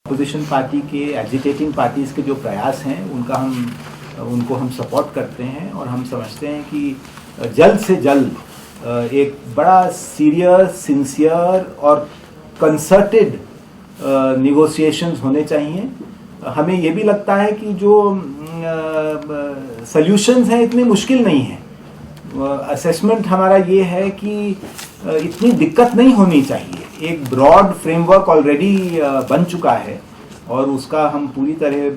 Opposition party के agitating parties के जो प्रयास हैं उनको हम सपोर्ट करते हैं और हम समझते हैं कि जल्द से जल्द एक बड़ा सीरियस, सिंसियर और कंसर्टेड निगोशिएशंस होने चाहिए। हमें ये भी लगता है कि जो सॉल्यूशंस हैं इतने मुश्किल नहीं हैं। असेसमेंट हमारा ये है कि इतनी दिक्कत नहीं होनी चाहिए। एक ब्रॉड फ्रेमवर्क ऑलरेडी बन चुका है और उसका हम पूरी तरह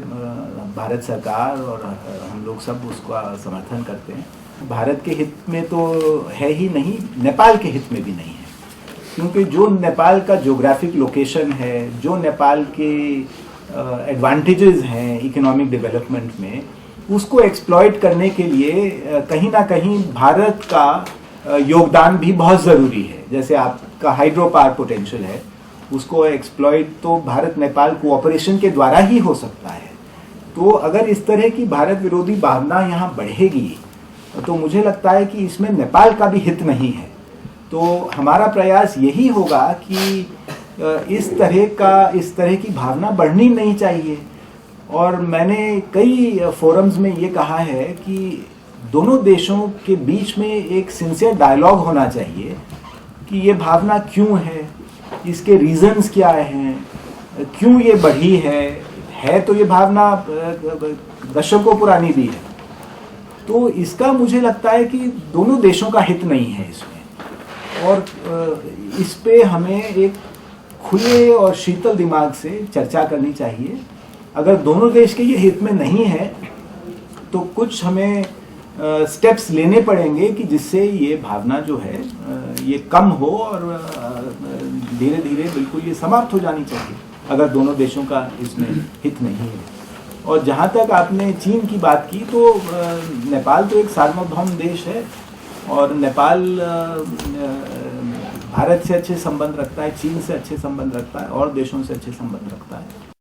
भारत सरकार और हम लोग सब उसका समर्थन करते हैं। भारत के हित में तो है ही नहीं, नेपाल के हित में भी नहीं है, क्योंकि जो नेपाल का ज्योग्राफिक लोकेशन है, जो नेपाल के एडवांटेजेस हैं इकोनॉमिक डेवलपमेंट में, उसको एक्सप्लॉइट करने के लिए कहीं ना कहीं भारत का योगदान भी बहुत ज़रूरी है। जैसे आपका हाइड्रो पावर पोटेंशियल है, उसको एक्सप्लॉइट तो भारत नेपाल कोऑपरेशन के द्वारा ही हो सकता है। तो अगर इस तरह की भारत विरोधी भावना यहाँ बढ़ेगी तो मुझे लगता है कि इसमें नेपाल का भी हित नहीं है। तो हमारा प्रयास यही होगा कि इस तरह की भावना बढ़नी नहीं चाहिए। और मैंने कई फोरम्स में ये कहा है कि दोनों देशों के बीच में एक सिंसियर डायलॉग होना चाहिए कि ये भावना क्यों है, इसके रीजंस क्या हैं, क्यों ये बढ़ी है तो ये भावना दशकों पुरानी भी है। तो इसका मुझे लगता है कि दोनों देशों का हित नहीं है इसमें, और इस पे हमें एक खुले और शीतल दिमाग से चर्चा करनी चाहिए। अगर दोनों देश के ये हित में नहीं है तो कुछ हमें स्टेप्स लेने पड़ेंगे कि जिससे ये भावना जो है ये कम हो और धीरे धीरे बिल्कुल ये समाप्त हो जानी चाहिए, अगर दोनों देशों का इसमें हित नहीं है। और जहाँ तक आपने चीन की बात की, तो नेपाल तो एक सार्वभौम देश है और नेपाल भारत से अच्छे संबंध रखता है, चीन से अच्छे संबंध रखता है और देशों से अच्छे संबंध रखता है।